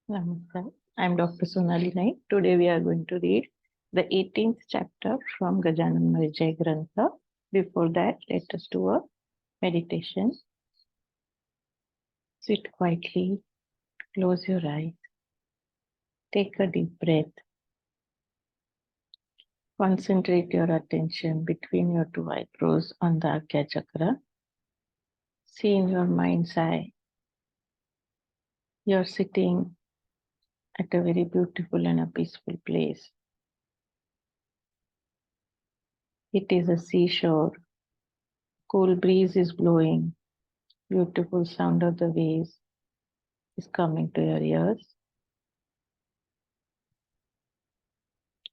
Namaskar. I'm Dr. Sonali Naik. Today we are going to read the 18th chapter from Gajanan Vijay Grantha. Before that, let us do a meditation. Sit quietly, close your eyes, take a deep breath. Concentrate your attention between your two eyebrows on the Adhyay chakra. See in your mind's eye, you're sitting at a very beautiful and a peaceful place. It is a seashore. Cool breeze is blowing. Beautiful sound of the waves is coming to your ears.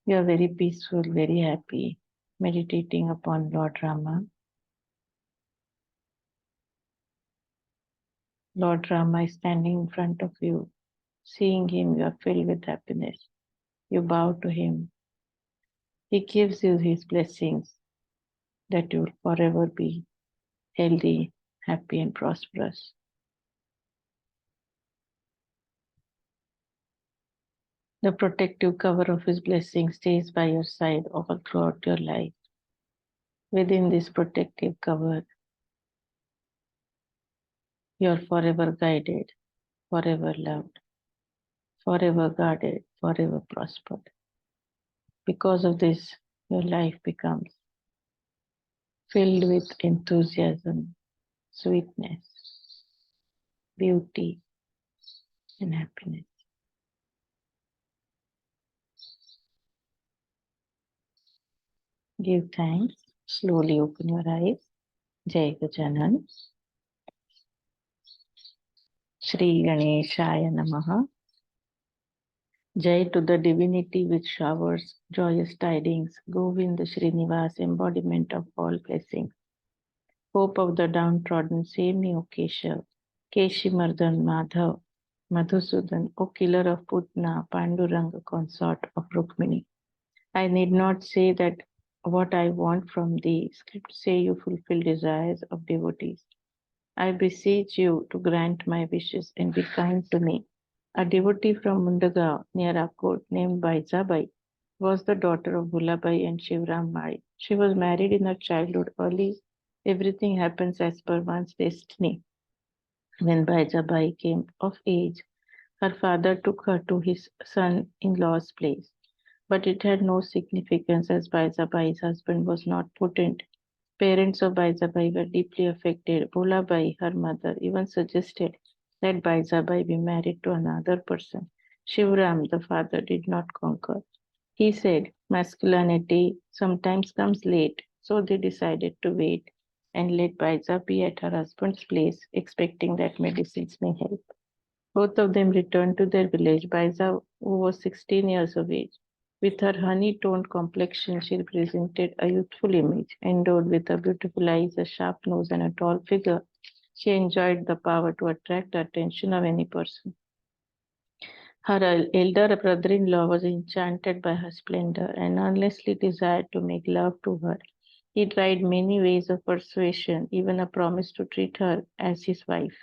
You are very peaceful, very happy, meditating upon Lord Rama. Lord Rama is standing in front of you. Seeing him, you are filled with happiness. You bow to him. He gives you his blessings that you will forever be healthy, happy, and prosperous. The protective cover of his blessing stays by your side all throughout your life. Within this protective cover, you are forever guided, forever loved, forever guarded, forever prospered. Because of this, your life becomes filled with enthusiasm, sweetness, beauty, and happiness. Give thanks. Slowly open your eyes. Jai Gajanan. Shri Ganeshaya Namaha. Jai to the divinity which showers joyous tidings. Govind Srinivas, embodiment of all blessings. Hope of the downtrodden, save me, O Keshav. Keshimardhan Madhav, Madhusudan, O killer of Putna, Panduranga, consort of Rukmini. I need not say that what I want from thee. Scripts say you fulfill desires of devotees. I beseech you to grant my wishes and be kind to me. A devotee from Mundagaon near Akot named Baizabai was the daughter of Bulabai and Shivram Mari. She was married in her childhood early. Everything happens as per one's destiny. When Baijabai came of age, her father took her to his son-in-law's place. But it had no significance as Baizabai's husband was not potent. Parents of Baizabai were deeply affected. Bhulabai, her mother, even suggested that Baizabai be married to another person. Shivram, the father, did not concur. He said masculinity sometimes comes late, so they decided to wait and let Baiza be at her husband's place, expecting that medicines may help. Both of them returned to their village. Baiza, who was 16 years of age, with her honey-toned complexion, she represented a youthful image, endowed with a beautiful eyes, a sharp nose, and a tall figure. She enjoyed the power to attract the attention of any person. Her elder brother-in-law was enchanted by her splendor and earnestly desired to make love to her. He tried many ways of persuasion, even a promise to treat her as his wife.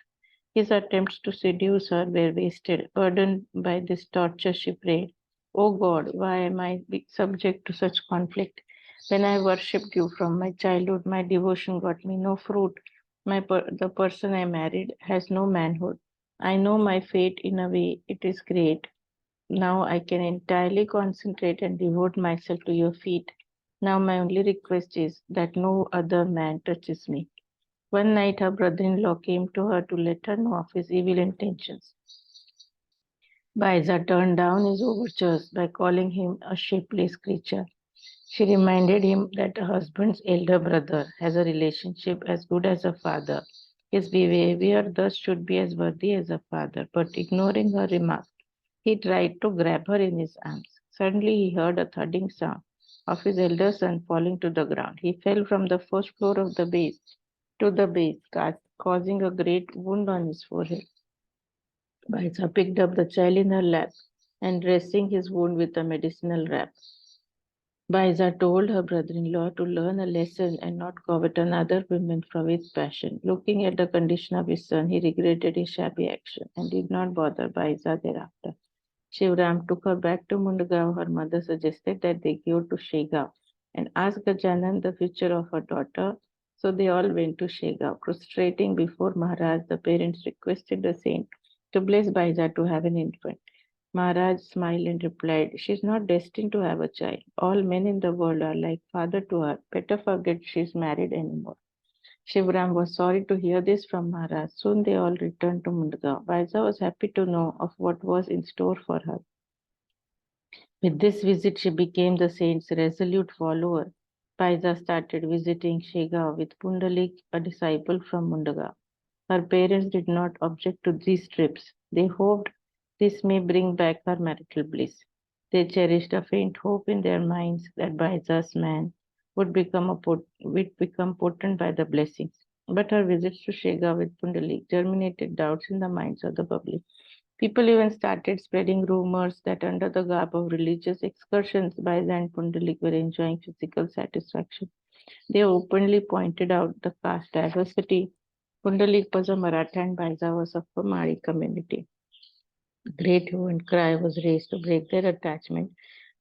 His attempts to seduce her were wasted. Burdened by this torture, she prayed, "O God, why am I subject to such conflict? When I worshipped you from my childhood, my devotion got me no fruit. The person I married has no manhood. I know my fate in a way, it is great. Now I can entirely concentrate and devote myself to your feet. Now my only request is that no other man touches me." One night her brother-in-law came to her to let her know of his evil intentions. Baiza turned down his overtures by calling him a shapeless creature. She reminded him that a husband's elder brother has a relationship as good as a father. His behavior thus should be as worthy as a father, but ignoring her remark, he tried to grab her in his arms. Suddenly he heard a thudding sound of his elder son falling to the ground. He fell from the first floor of the base to the base, causing a great wound on his forehead. Baisa picked up the child in her lap and dressing his wound with a medicinal wrap. Baiza told her brother-in-law to learn a lesson and not covet another woman for his passion. Looking at the condition of his son, he regretted his shabby action and did not bother Baiza thereafter. Shivram took her back to Mundgaon. Her mother suggested that they go to Shegaon and ask Gajanan the future of her daughter. So they all went to Shegaon. Prostrating before Maharaj, the parents requested the saint to bless Baiza to have an infant. Maharaj smiled and replied, "She is not destined to have a child. All men in the world are like father to her. Better forget she is married anymore." Shivram was sorry to hear this from Maharaj. Soon they all returned to Mundgaon. Baiza was happy to know of what was in store for her. With this visit, she became the saint's resolute follower. Baiza started visiting Shegaon with Pundalik, a disciple from Mundaga. Her parents did not object to these trips. They hoped this may bring back her marital bliss. They cherished a faint hope in their minds that Baiza's man would become potent by the blessings. But her visits to Shega with Pundalik germinated doubts in the minds of the public. People even started spreading rumors that under the garb of religious excursions, Baiza and Pundalik were enjoying physical satisfaction. They openly pointed out the caste diversity. Pundalik was a Maratha and Baiza was of a Mari community. A great hue and cry was raised to break their attachment,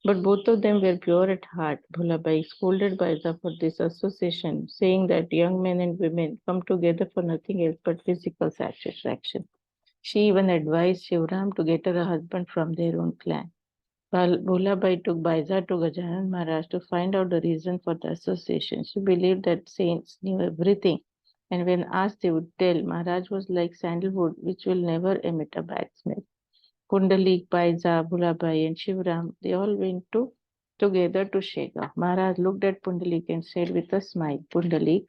but both of them were pure at heart. Bhulabai scolded Baiza for this association, saying that young men and women come together for nothing else but physical satisfaction. She even advised Shivram to get her a husband from their own clan. Bhulabai took Baiza to Gajanan Maharaj to find out the reason for the association. She believed that saints knew everything, and when asked, they would tell. Maharaj was like sandalwood, which will never emit a bad smell. Pundalik, Baiza, Bhulabai, and Shivram, they all went together to Shega. Maharaj looked at Pundalik and said with a smile, "Pundalik,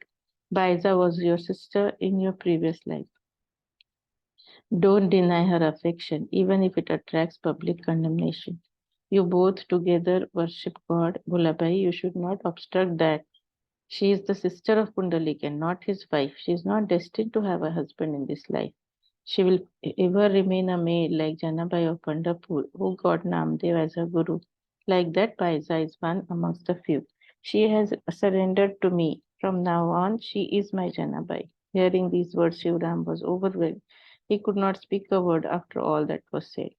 Baiza was your sister in your previous life. Don't deny her affection, even if it attracts public condemnation. You both together worship God. Bhulabai, you should not obstruct that. She is the sister of Pundalik and not his wife. She is not destined to have a husband in this life. She will ever remain a maid like Janabai of Pandharpur, who got Namdev as her guru. Like that, Paiza is one amongst the few. She has surrendered to me. From now on, she is my Janabai." Hearing these words, Shivram was overwhelmed. He could not speak a word after all that was said.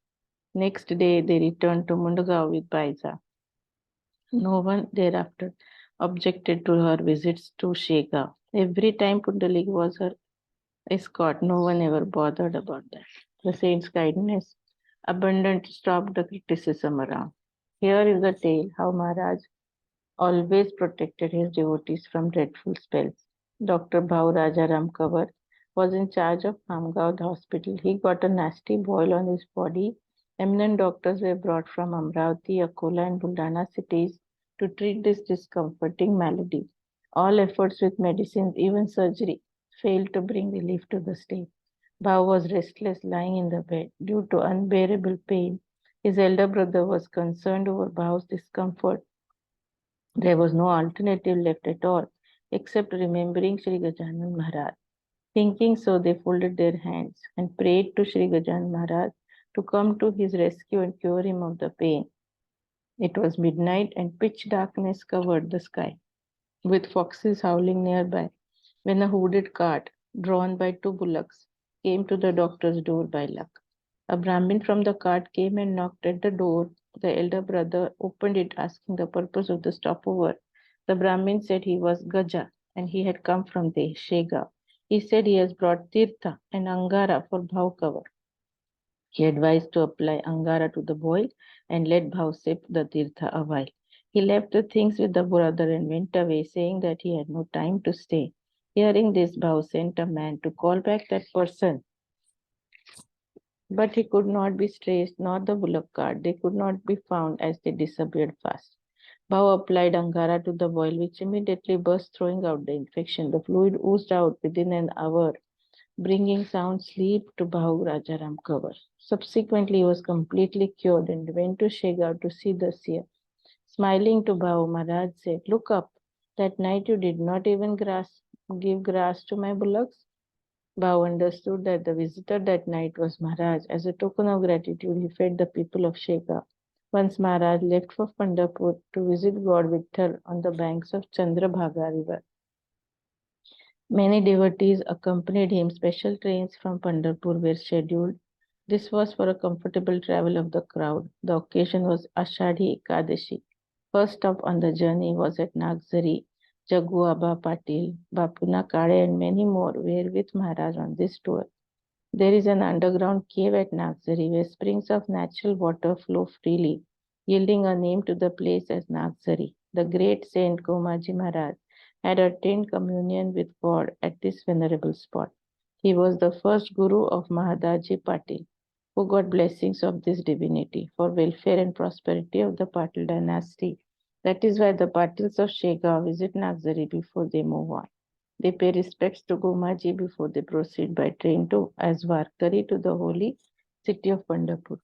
Next day, they returned to Mundagaon with Paiza. No one thereafter objected to her visits to Shega. Every time Pundalik was her escort, no one ever bothered about that. The saint's kindness abundant stopped the criticism around. Here is the tale how Maharaj always protected his devotees from dreadful spells. Dr. Bhau Rajaram Kavar was in charge of Amgaon hospital. He got a nasty boil on his body. Eminent doctors were brought from Amravati, Akola, and Buldana cities to treat this discomforting malady. All efforts with medicines, even surgery, failed to bring relief to the state. Bhau was restless, lying in the bed due to unbearable pain. His elder brother was concerned over Bhau's discomfort. There was no alternative left at all except remembering Sri Gajanan Maharaj. Thinking so, they folded their hands and prayed to Sri Gajanan Maharaj to come to his rescue and cure him of the pain. It was midnight and pitch darkness covered the sky, with foxes howling nearby, when a hooded cart, drawn by two bullocks, came to the doctor's door by luck. A Brahmin from the cart came and knocked at the door. The elder brother opened it, asking the purpose of the stopover. The Brahmin said he was Gaja and he had come from the Shega. He said he has brought Tirtha and Angara for Bhaukava. He advised to apply Angara to the boil and let Bhav sip the Tirtha a while. He left the things with the brother and went away, saying that he had no time to stay. Hearing this, Bhav sent a man to call back that person, but he could not be traced, nor the bullock cart. They could not be found as they disappeared fast. Bhav applied Angara to the boil, which immediately burst, throwing out the infection. The fluid oozed out within an hour, bringing sound sleep to Bhav Rajaram Kavar. Subsequently, he was completely cured and went to Shegaon to see the seer. Smiling to Bhav, Maharaj said, "Look up. That night you did not even give grass to my bullocks." Bhav understood that the visitor that night was Maharaj. As a token of gratitude, he fed the people of Shega Once Maharaj left for Pandharpur to visit God Vitthal on the banks of Chandrabhaga river. Many devotees accompanied him. Special trains from Pandharpur were scheduled. This was for a comfortable travel of the crowd. The occasion was Ashadhi Ekadashi. First stop on the journey was at Nagzari. Jaggu Abba Patil, Bapuna Kade and many more were with Maharaj on this tour. There is an underground cave at Nagzari where springs of natural water flow freely, yielding a name to the place as Nagzari. The great saint Gomaji Maharaj had attained communion with God at this venerable spot. He was the first guru of Mahadaji Patil, who got blessings of this divinity for welfare and prosperity of the Patil dynasty. That is why the Patils of Shegaon visit Nagzari before they move on. They pay respects to Gomaji before they proceed by train to as Varkari to the holy city of Pandharpur.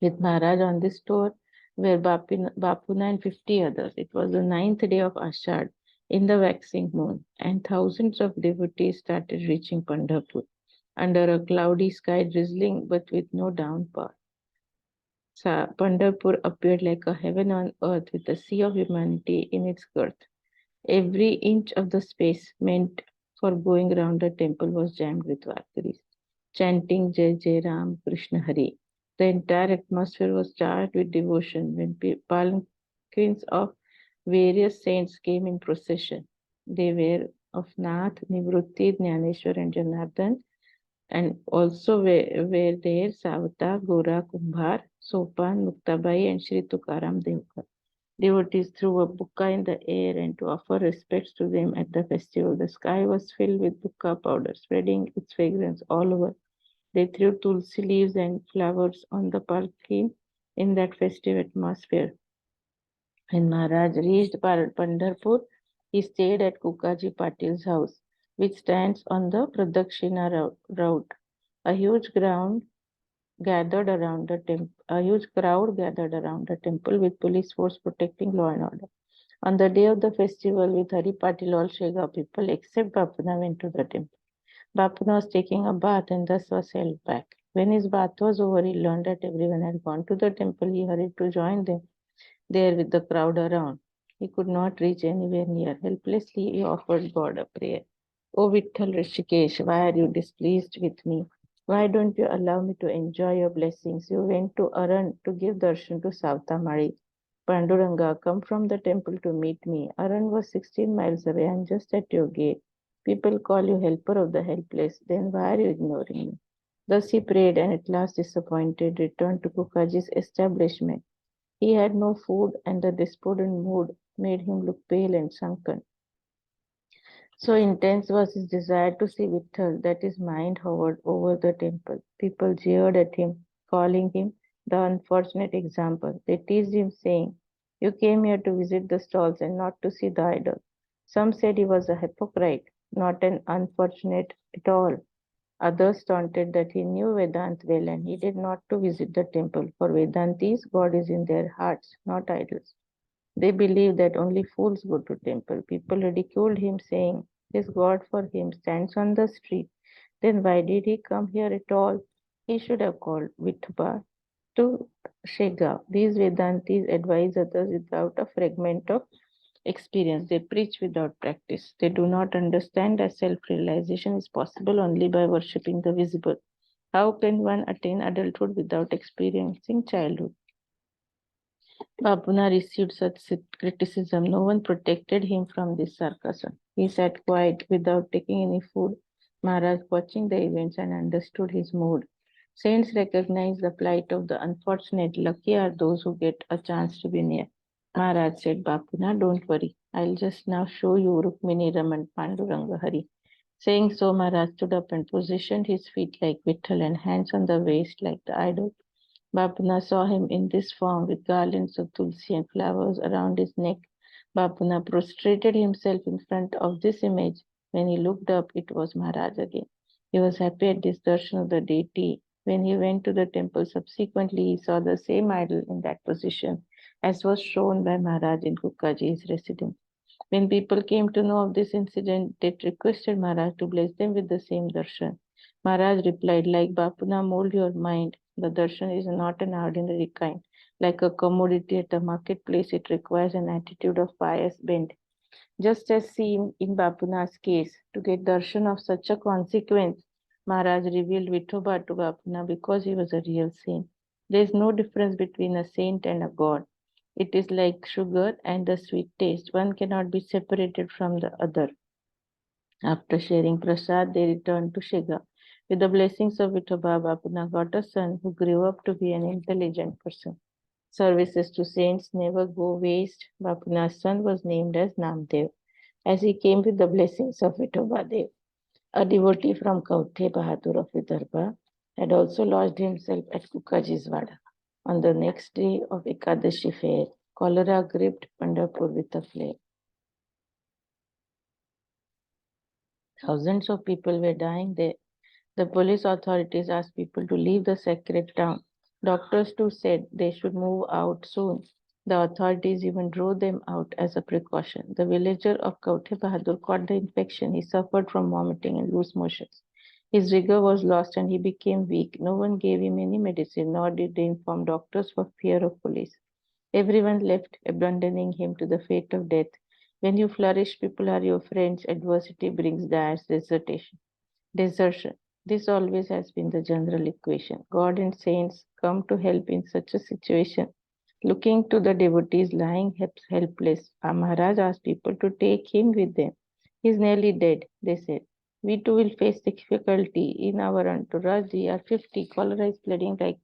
With Maharaj on this tour were Bapuna and 50 others. It was the 9th day of Ashad in the waxing moon, and thousands of devotees started reaching Pandharpur under a cloudy sky, drizzling but with no downpour. Pandharpur appeared like a heaven on earth with a sea of humanity in its girth. Every inch of the space meant for going round the temple was jammed with Varkaris, chanting Jai Jai Ram Krishna Hari. The entire atmosphere was charged with devotion when palanquins of various saints came in procession. They were of Nath, Nivrutti, Jnaneshwar, and Janardhan, and also were there Savata, Gora, Kumbhar, Sopan, Muktabai, and Sri Tukaram Devkar. Devotees threw a buka in the air and to offer respects to them at the festival. The sky was filled with buka powder, spreading its fragrance all over. They threw tulsi leaves and flowers on the palki in that festive atmosphere. When Maharaj reached Pandharpur, he stayed at Kukaji Patil's house, which stands on the Pradakshina route. A huge crowd gathered around the temple with police force protecting law and order. On the day of the festival with Hari Patil, all Shega people except Bapuna went to the temple. Bapuna was taking a bath and thus was held back. When his bath was over, he learned that everyone had gone to the temple. He hurried to join them there with the crowd around. He could not reach anywhere near. Helplessly, he offered God a prayer. O Vitthal Rishikesh, why are you displeased with me? Why don't you allow me to enjoy your blessings? You went to Aran to give darshan to Savtamari. Panduranga, come from the temple to meet me. Aran was 16 miles away. I am just at your gate. People call you helper of the helpless. Then why are you ignoring me? Thus he prayed and at last disappointed returned to Kukaji's establishment. He had no food and the despondent mood made him look pale and sunken. So intense was his desire to see Vitthal that his mind hovered over the temple. People jeered at him, calling him the unfortunate example. They teased him, saying, "You came here to visit the stalls and not to see the idol." Some said he was a hypocrite, not an unfortunate at all. Others taunted that he knew Vedant well and he did not to visit the temple. For Vedantis, God is in their hearts, not idols. They believe that only fools go to temple. People ridiculed him, saying, "This God for him stands on the street. Then why did he come here at all? He should have called Vithoba to Shega." These Vedantis advise others without a fragment of experience. They preach without practice. They do not understand that self-realization is possible only by worshipping the visible. How can one attain adulthood without experiencing childhood? Babuna received such criticism. No one protected him from this sarcasm. He sat quiet without taking any food. Maharaj watching the events and understood his mood. Saints recognize the plight of the unfortunate. Lucky are those who get a chance to be near. Maharaj said, "Bapuna, don't worry. I'll just now show you Rukmini, Raman, Panduranga, Hari." Saying so, Maharaj stood up and positioned his feet like Vitthal and hands on the waist like the idol. Bapuna saw him in this form with garlands of tulsi and flowers around his neck. Bapuna prostrated himself in front of this image. When he looked up, it was Maharaj again. He was happy at this darshan of the deity. When he went to the temple subsequently, he saw the same idol in that position as was shown by Maharaj in Kukaji's residence. When people came to know of this incident, they requested Maharaj to bless them with the same darshan. Maharaj replied, "Like Bapuna, mold your mind. The darshan is not an ordinary kind. Like a commodity at a marketplace, it requires an attitude of pious bent. Just as seen in Bapuna's case, to get darshan of such a consequence, Maharaj revealed Vithoba to Bapuna because he was a real saint. There is no difference between a saint and a god. It is like sugar and the sweet taste. One cannot be separated from the other. After sharing prasad, they returned to Shiga. With the blessings of Vithoba, Bapuna got a son who grew up to be an intelligent person. Services to saints never go waste. Bapuna's son was named as Namdev, as he came with the blessings of Vithoba Dev. A devotee from Kauthe Bahadur of Vidarbha had also lodged himself at Kukaji's Vada. On the next day of Ekadashi fair, cholera gripped Pandharpur with a flare. Thousands of people were dying there. The police authorities asked people to leave the sacred town. Doctors too said they should move out soon. The authorities even drove them out as a precaution. The villager of Kauthe Bahadur caught the infection. He suffered from vomiting and loose motions. His vigor was lost and he became weak. No one gave him any medicine, nor did they inform doctors for fear of police. Everyone left, abandoning him to the fate of death. When you flourish, people are your friends. Adversity brings dire desertion. This always has been the general equation. God and saints come to help in such a situation. Looking to the devotees lying helpless, Maharaj asked people to take him with them. He is nearly dead, they said. We too will face difficulty in our entourage. We are 50. Cholera is spreading like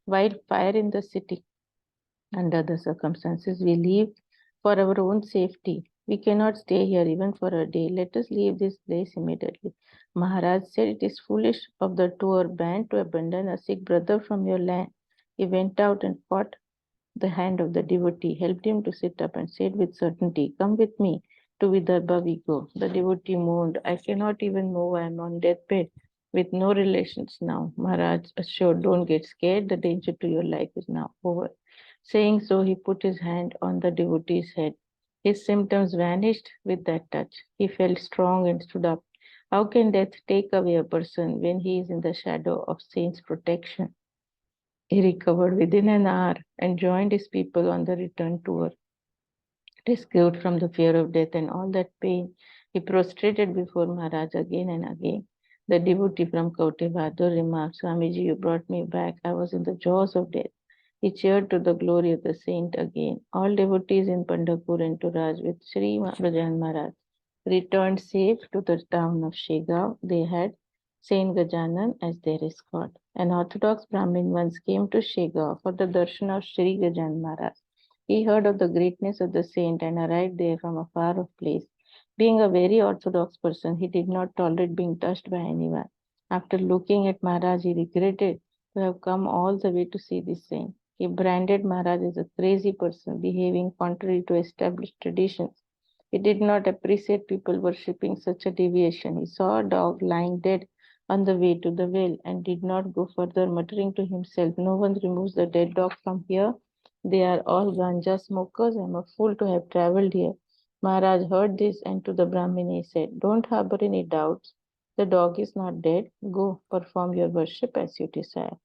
wildfire in the city. Under the circumstances, we leave for our own safety. We cannot stay here even for a day. Let us leave this place immediately. Maharaj said, it is foolish of the tour band to abandon a sick brother from your land. He went out and caught the hand of the devotee, helped him to sit up, and said with certainty, come with me. To Vidarbha we go. The devotee moaned, I cannot even move. I am on deathbed with no relations now. Maharaj assured, don't get scared. The danger to your life is now over. Saying so, he put his hand on the devotee's head. His symptoms vanished with that touch. He felt strong and stood up. How can death take away a person when he is in the shadow of saints' protection? He recovered within an hour and joined his people on the return tour. Rescued from the fear of death and all that pain, he prostrated before Maharaj again and again. The devotee from Kaute Bahadur remarked, Swamiji, you brought me back. I was in the jaws of death. He cheered to the glory of the saint again. All devotees in Pandharpur and Turaj with Sri Gajanan Maharaj returned safe to the town of Shegaon. They had Saint Gajanan as their escort. An Orthodox Brahmin once came to Shegaon for the darshan of Sri Gajanan Maharaj. He heard of the greatness of the saint and arrived there from a far off place. Being a very orthodox person, he did not tolerate being touched by anyone. After looking at Maharaj, he regretted to have come all the way to see this saint. He branded Maharaj as a crazy person, behaving contrary to established traditions. He did not appreciate people worshipping such a deviation. He saw a dog lying dead on the way to the well and did not go further, muttering to himself, no one removes the dead dog from here. They are all ganja smokers. I am a fool to have travelled here. Maharaj heard this and to the Brahmin he said, don't harbor any doubts. The dog is not dead. Go, perform your worship as you desire.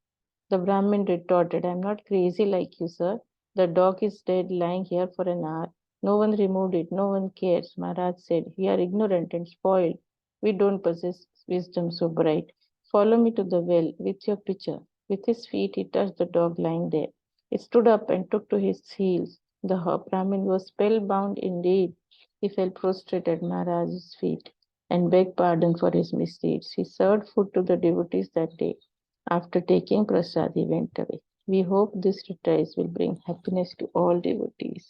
The Brahmin retorted, I am not crazy like you, sir. The dog is dead, lying here for an hour. No one removed it, no one cares. Maharaj said, we are ignorant and spoiled. We don't possess wisdom so bright. Follow me to the well with your pitcher. With his feet he touched the dog lying there. He stood up and took to his heels. The Brahmin was spellbound indeed. He fell prostrate at Maharaj's feet and begged pardon for his misdeeds. He served food to the devotees that day. After taking prasad, he went away. We hope this treatise will bring happiness to all devotees.